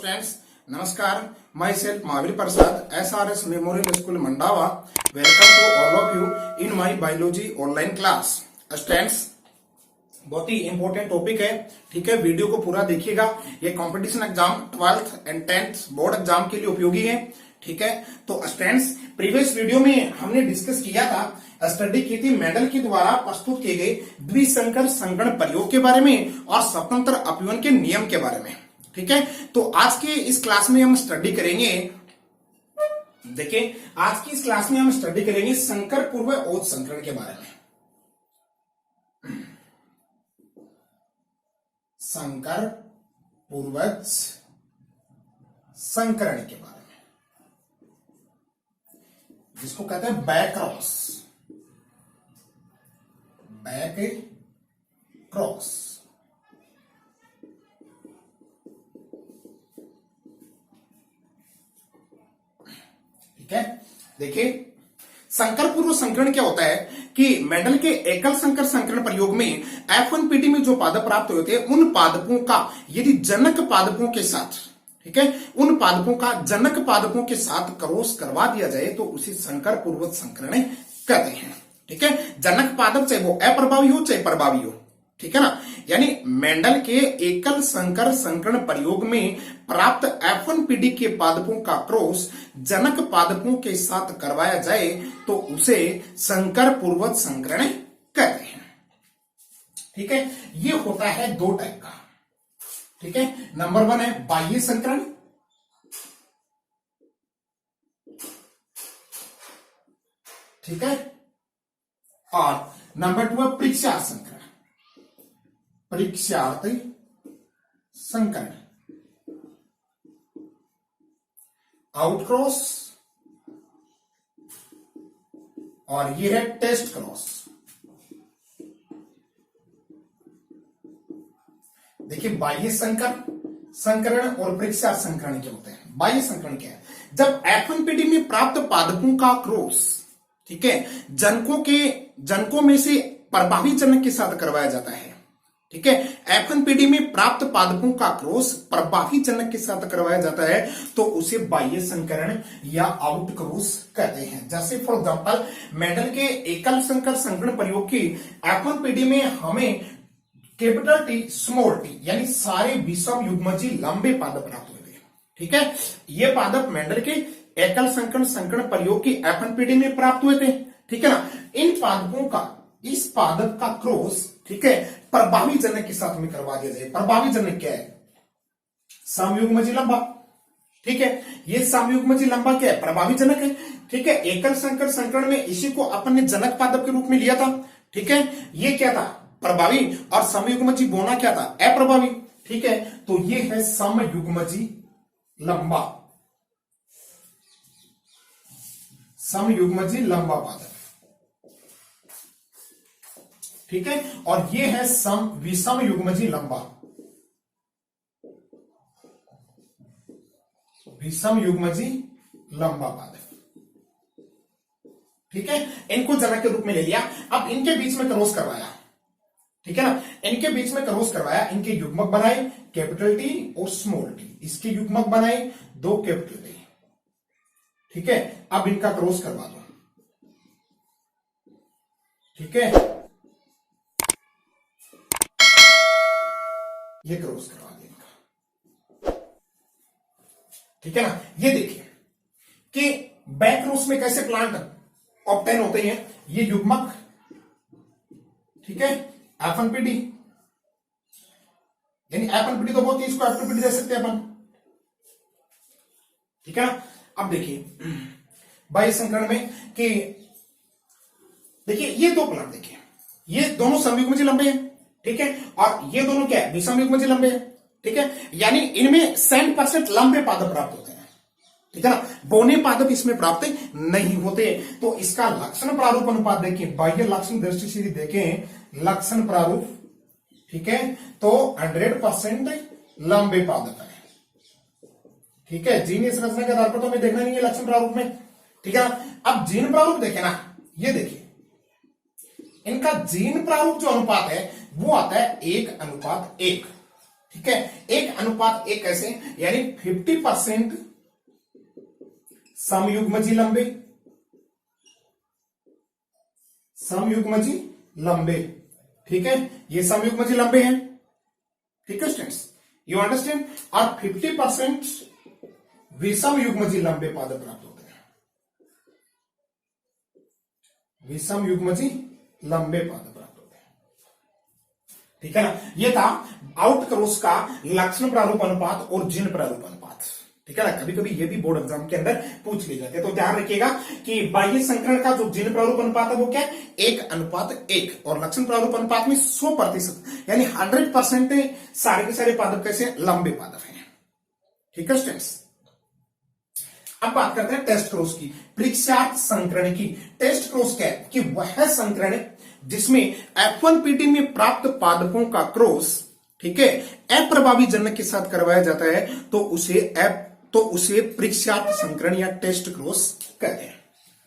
Students, नमस्कार। Myself Mahavir Prasad, SRS memorial school Mandawa. Welcome to all of you in my biology online class. Students, बहुत ही important topic है, ठीक है। Video को पूरा देखिएगा। ये competition exam 12th and 10th board exam के लिए उपयोगी है, ठीक है। तो स्टूडेंट्स, प्रीवियस वीडियो में हमने डिस्कस किया था, स्टडी की थी मेंडल के द्वारा प्रस्तुत किए गए द्विसंकर संकरण प्रयोग के बारे में और स्वतंत्र अपव्यय के नियम के बारे में, ठीक है। तो आज के इस क्लास में हम स्टडी करेंगे, देखिए आज की इस क्लास में हम स्टडी करेंगे संकर पूर्व ओज संकरण के बारे में। संकर पूर्वज संकरण के बारे में, जिसको कहते हैं बैक क्रॉस। बैक क्रॉस, ठीक है। देखिए संकर पूर्व संकरण क्या होता है कि मेंडल के एकल संकर संकरण प्रयोग में F1PD में जो पादप प्राप्त होते हैं उन पादपों का यदि जनक पादपों के साथ, ठीक है, उन पादपों का जनक पादपों के साथ क्रॉस करवा दिया जाए तो उसे संकर पूर्वज संकरण कहते हैं, ठीक है। जनक पादप चाहे वो अप्रभावी हो चाहे प्रभावी हो, ठीक है ना। यानी मेंडल के एकल संकर संकरण प्रयोग में प्राप्त F1PD के पादपों का क्रॉस जनक पादपों के साथ करवाया जाए तो उसे संकर पूर्वज संकरण कहते हैं, ठीक है। ये होता है दो टाइप का, ठीक है। नंबर 1 है बाह्य संकरण, ठीक है, और नंबर 2 है परीक्षार्थ संकरण। परीक्षार्थ संकरण, आउटक्रॉस, और ये है टेस्ट क्रॉस। देखिए बाह्य संकरण और परीक्षार्थ संकरण क्या होते हैं। बाह्य संकरण क्या है? जब F1PD में प्राप्त पादपों का क्रॉस, ठीक है, जनकों में से प्रभावी जनक के साथ करवाया जाता है, ठीक है। F1PD में प्राप्त पादपों का क्रॉस प्रभावी जनक के साथ करवाया जाता है तो उसे बाह्य संकरण या आउट क्रॉस कहते हैं। जैसे फॉर एग्जांपल मेंडल के एकल संकर संकरण प्रयोग की F1PD में हमें कैपिटल T स्मॉल t यानी सारे विषम युग्मजी लंबे पादप प्राप्त हुए थे, ठीक है। ये पादप मेंडल के एकल संकर संकरण प्रयोग की F1PD में प्राप्त हुए थे, ठीक है ना। इन पादपों का, इस पादप का क्रॉस, ठीक है, प्रभावी जनक के साथ में करवा दिया जाए। प्रभावी जनक क्या है? समयुग्मजी लंबा, ठीक है। ये समयुग्मजी लंबा क्या है? प्रभावी जनक है, ठीक है। एकल संकर संकरण में इसी को अपन ने जनक पादप के रूप में लिया था, ठीक है। ये क्या था? प्रभावी, और समयुग्मजी बोना क्या था? अप्रभावी, ठीक है। तो ये है समयुग्मजी लंबा, समयुग्मजी लंबा पादप, ठीक है। और ये है विषम युग्मजी लंबा, विषम युग्मजी लंबा पादप, ठीक है। इनको जनक के रूप में ले लिया। अब इनके बीच में क्रॉस करवाया, ठीक है ना। इनके बीच में क्रॉस करवाया, इनके युग्मक बनाए कैपिटल T और स्मॉल t। इसके युग्मक बनाए दो कैपिटल T, ठीक है। अब इनका क्रॉस करवा दो, ठीक है। ये क्रॉस करवा देगा, ठीक है ना। ये देखिए कि बैक क्रॉस में कैसे प्लांट ऑब्टेन होते हैं। ये युग्मक, ठीक है, F1PD, यानी F1PD तो बहुत ही, इसको F2PD दे सकते हैं अपन, ठीक है ना। अब देखिए बाह्य संकरण में कि देखिए ये दो प्लांट, देखिए ये दोनों समयुग्मजी लंबे हैं, ठीक है, और ये दोनों क्या है? विषम युग्मजी लंबे हैं, ठीक है। यानी इनमें 70% लंबे पादप प्राप्त होते हैं, ठीक है ना। बौने पादप इसमें प्राप्त नहीं होते। तो इसका लक्षण प्रारूप अनुपात देखें, बाह्य लक्षण दृष्टि से देखें, लक्षण प्रारूप, ठीक है, तो 100% लंबे पादप है, ठीक है। जीन संरचना के आधार पर तो हमें देखना नहीं है लक्षण प्रारूप में, ठीक है ना। अब जीन प्रारूप देखें ना, ये देखिए इनका जीन प्रारूप जो अनुपात है वो आता है 1:1, ठीक है, 1:1 कैसे, यानी 50% समयुग्मजी लंबे, समयुग्मजी लंबे, ठीक है, ये समयुग्मजी लंबे हैं, ठीक है स्टूडेंट्स, यू अंडरस्टैंड। और 50% विषम युग्मजी लंबे पादप प्राप्त होते हैं, विषम युग्मजी लंबे पादप प्राप्त होते हैं, ठीक है ना। ये था आउट क्रॉस का लक्षण प्रारूप अनुपात और जिन प्रारूप अनुपात, ठीक है ना। कभी कभी ये भी बोर्ड एग्जाम के अंदर पूछ लिए जाते हैं, तो ध्यान रखिएगा कि बाह्य संकरण का जो जिन प्रारूप अनुपात है वो क्या है, 1:1, और लक्षण प्रारूप अनुपात में 100% यानी 100% सारे के सारे पादप कैसे लंबे पादप हैं, ठीक है स्टूडेंट्स। अब बात करते हैं टेस्ट क्रॉस की, परीक्षार्थ संकरण की। टेस्ट क्रॉस क्या है कि वह संकरण जिसमें F1PD में प्राप्त पादपों का क्रॉस, ठीक है, अप्रभावी जनक के साथ करवाया जाता है तो उसे परीक्षार्थ संकरण या टेस्ट क्रॉस कहते हैं,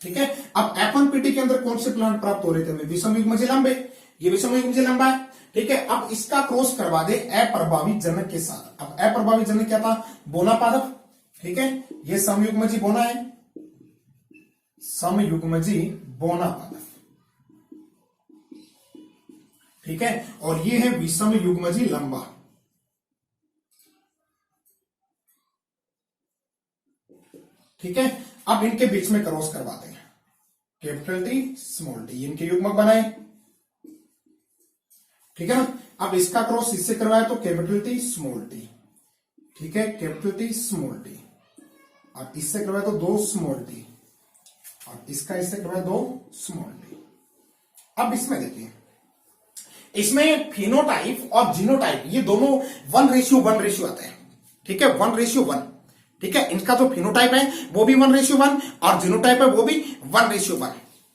ठीक है। अब F1PD के अंदर कौन से प्लांट प्राप्त हो रहे थे, विषम युग्मजी लंबे, ये विषम युग्मजी लंबा है, ठीक है। अब इसका क्रॉस करवा दे अप्रभावी जनक के साथ। अब अप्रभावी जनक क्या था, बोना पादप, ठीक है, ये समयुग्मजी बोना है, समयुग्मजी बोना पादप, ठीक है, और ये है विषम युग्मजी लंबा, ठीक है। अब इनके बीच में क्रॉस करवाते हैं, कैपिटल टी स्मॉल टी, इनके युग्मक बनाए, ठीक है ना। अब इसका क्रॉस इससे करवाया तो कैपिटल टी स्मॉल टी, ठीक है, कैपिटल टी स्मॉल टी, और इससे करवाया तो 2 स्मॉल टी, और इसका इससे करवाया 2 स्मॉल टी। अब इसमें देखिए, इसमें फिनोटाइप और जीनोटाइप ये दोनों 1:1 आते हैं, ठीक है, 1:1, ठीक है। इनका जो फिनोटाइप है वो भी 1:1 और जीनोटाइप है वो भी 1:1,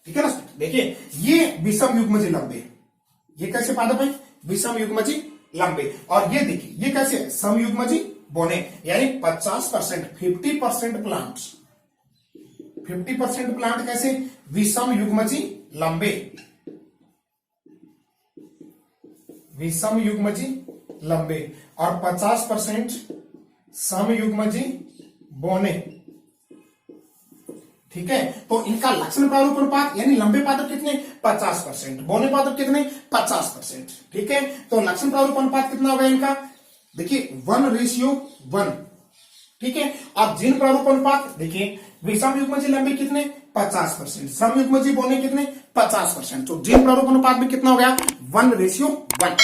ठीक है ना। देखिए ये विषम युग्मजी लंबे, ये कैसे पादप है, विषम युग्मजी लंबे, और ये देखिए ये कैसे समयुग्मजी बोने, यानी 50% 50% प्लांट्स, 50% प्लांट कैसे विषम युग्मजी लंबे, विषम युग्मजी लंबे, और 50% समयुग्मजी बोने, ठीक है। तो इनका लक्षण प्रारूप अनुपात यानी लंबे पादप कितने 50%, बोने पादप कितने 50%, ठीक है। तो लक्षण प्रारूप अनुपात कितना होगा इनका, देखिए 1:1, ठीक है। और जिन प्रारूप अनुपात देखिए, विषम युग्मजी लंबे कितने 50%, समयुग्मजी बोने कितने 50%, तो जिन प्रारूप अनुपात भी कितना हो गया 1:1,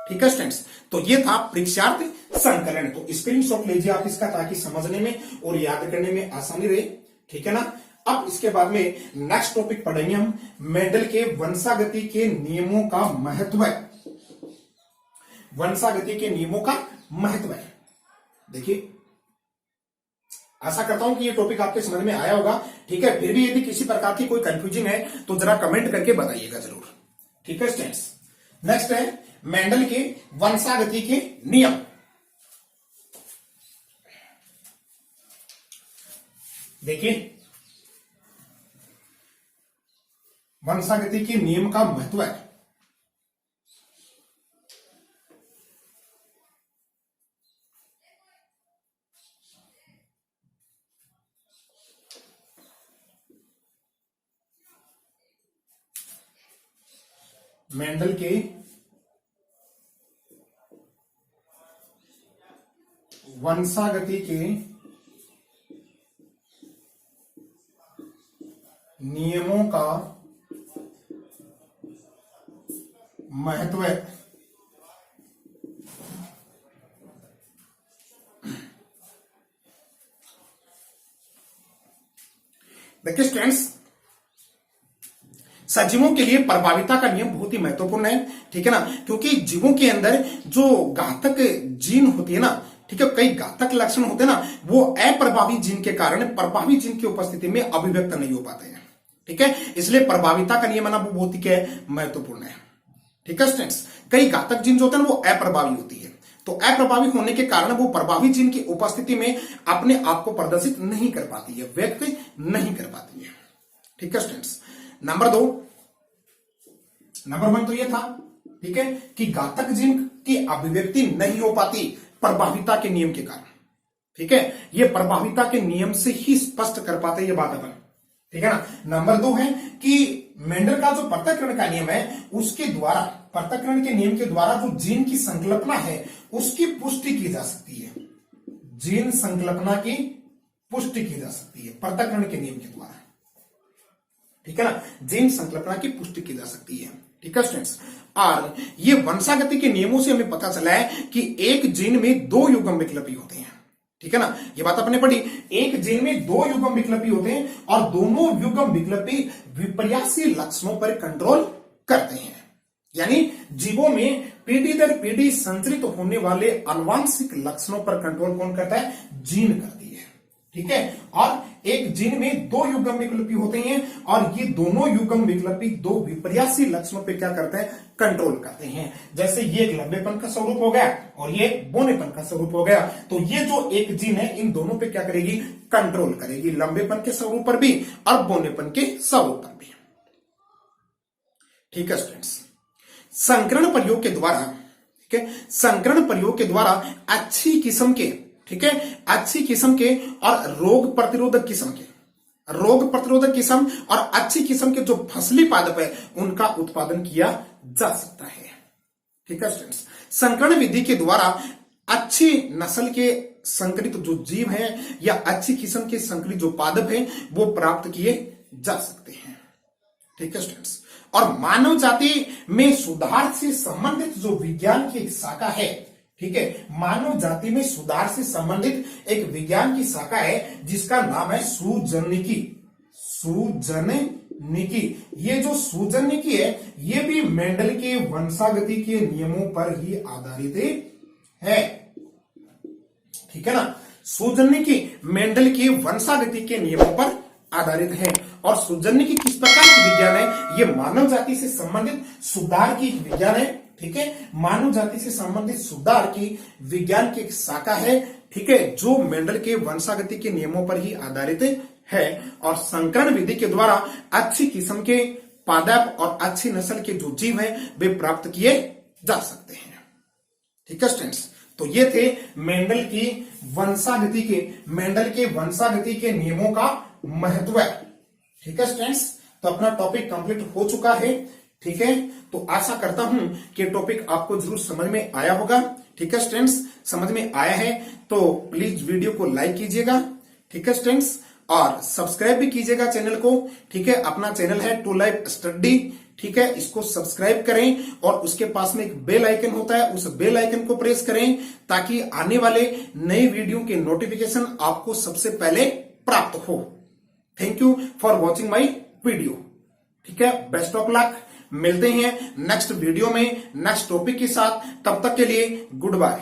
ठीक है स्टूडेंट्स। तो ये था परीक्षार्थ संकलन, तो स्क्रीनशॉट लीजिए आप इसका, ताकि समझने में और याद करने में आसानी रहे, ठीक है ना। अब इसके बाद में नेक्स्ट टॉपिक पढ़ेंगे हम मेंडल के वंशागति के नियमों का महत्व, वंशागति के नियमों का महत्व है। देखिए आशा करता हूं कि ये टॉपिक आपके समझ में आया होगा, ठीक है। फिर भी यदि किसी प्रकार की कोई कंफ्यूजन है तो जरा कमेंट करके बताइएगा जरूर, ठीक है स्टूडेंट्स। नेक्स्ट है मेंडल के वंशागति के नियम। देखिए वंशागति के नियम का महत्व है। मेंडल के वंशागति के नियमों का महत्व है। देखिए स्टूडेंट्स, सजीवों के लिए प्रभाविता का नियम बहुत ही महत्वपूर्ण है, ठीक है ना। क्योंकि जीवों के अंदर जो घातक जीन होती है ना, ठीक है, कई घातक लक्षण होते हैं ना, वो अप्रभावी जीन के कारण प्रभावी जीन की उपस्थिति में अभिव्यक्त नहीं हो पाते हैं, ठीक है। इसलिए प्रभाविता का नियम आना वो बहुत ही क्या है महत्वपूर्ण है, ठीक है स्टूडेंट्स। कई घातक जीन जो होते हैं वो अप्रभावी होती है, तो अप्रभावी होने के कारण वो प्रभावी जीन की उपस्थिति में अपने आप को प्रदर्शित नहीं कर पाती है, व्यक्त नहीं कर पाती है, ठीक है स्टूडेंट्स। नंबर 2, नंबर 1 तो ये था ठीक है, कि घातक जीन की अभिव्यक्ति नहीं हो पाती प्रभाविता के नियम के कारण। ठीक है, ये प्रभाविता के नियम से ही स्पष्ट कर पाते ये बात अपन। ठीक है ना। नंबर 2 है कि मेंडल का जो पृथक्करण का नियम है उसके द्वारा, पृथक्करण के नियम के द्वारा जो जीन की संकल्पना है उसकी पुष्टि की जा सकती है। जीन संकल्पना की पुष्टि की जा सकती है पृथक्करण के नियम के द्वारा। ठीक है ना, जीन संकल्पना की पुष्टि की जा सकती है। ठीक है स्टूडेंट्स, और ये वंशागति के नियमों से हमें पता चला है कि एक जीन में 2 युग्म विकल्पी होते हैं। ठीक है ना, ये बात आपने पढ़ी। एक जीन में 2 युग्म विकल्पी होते हैं और दोनों युग्म विकल्पी विपर्यासी लक्षणों पर कंट्रोल करते हैं। यानी जीवों में पीढ़ी दर पीढ़ी संचरित होने वाले आनुवांशिक लक्षणों पर कंट्रोल कौन करता है? जीन करती है। ठीक है, और एक जीन में 2 युग्म विकल्पी होते हैं और ये दोनों युग्म विकल्पी 2 विपर्यासी लक्षणों पे क्या करते हैं? कंट्रोल करते हैं। जैसे ये एक लंबेपन का स्वरूप हो गया और ये बोनेपन का स्वरूप हो गया, तो ये जो एक जीन है इन दोनों पे क्या करेगी? कंट्रोल करेगी, लंबेपन के स्वरूप पर भी और बोनेपन के स्वरूप पर भी। ठीक है स्टूडेंट्स, संकरण प्रयोग के द्वारा, ठीक है, संकरण प्रयोग के द्वारा अच्छी किस्म के, ठीक है, अच्छी किस्म के और रोग प्रतिरोधक किस्म के, रोग प्रतिरोधक किस्म और अच्छी किस्म के जो फसली पादप है उनका उत्पादन किया जा सकता है। ठीक है स्टूडेंट्स, संकरण विधि के द्वारा अच्छी नस्ल के संकरित जो जीव है या अच्छी किस्म के संकरित जो पादप है वो प्राप्त किए जा सकते हैं। ठीक है स्टूडेंट्स, और मानव जाति में सुधार से संबंधित जो विज्ञान की एक शाखा है, ठीक है, मानव जाति में सुधार से संबंधित एक विज्ञान की शाखा है जिसका नाम है सुजननिकी। सुजननिकी, ये जो सुजननिकी है ये भी मेंडल के वंशागति के नियमों पर ही आधारित है। ठीक है ना, सुजननिकी मेंडल के वंशागति के नियमों पर आधारित है। और सुजननिकी किस प्रकार की विज्ञान है? ये मानव जाति से संबंधित सुधार की विज्ञान है। ठीक है, मानव जाति से संबंधित सुधार की विज्ञान की एक शाखा है। ठीक है, जो मेंडल के वंशागति के नियमों पर ही आधारित है और संकरण विधि के द्वारा अच्छी किस्म के पादप और अच्छी नस्ल के जो जीव है वे प्राप्त किए जा सकते हैं। ठीक है स्टूडेंट्स, तो ये थे मेंडल की वंशागति के, मेंडल के वंशागति के नियमों का महत्व। ठीक है स्टूडेंट्स, तो अपना टॉपिक कंप्लीट हो चुका है। ठीक है, तो आशा करता हूं कि टॉपिक आपको जरूर समझ में आया होगा। ठीक है स्टूडेंट्स, समझ में आया है तो प्लीज वीडियो को लाइक कीजिएगा। ठीक है स्टूडेंट्स, और सब्सक्राइब भी कीजिएगा चैनल को। ठीक है, अपना चैनल है टू लाइफ स्टडी। ठीक है, इसको सब्सक्राइब करें और उसके पास में एक बेल आइकन होता है, उस बेल आइकन को प्रेस करें ताकि आने वाले नए वीडियो के नोटिफिकेशन आपको सबसे पहले प्राप्त हो। Thank you for watching my video. ठीक है, बेस्ट ऑफ लक। मिलते हैं नेक्स्ट वीडियो में नेक्स्ट टॉपिक के साथ। तब तक के लिए गुड बाय।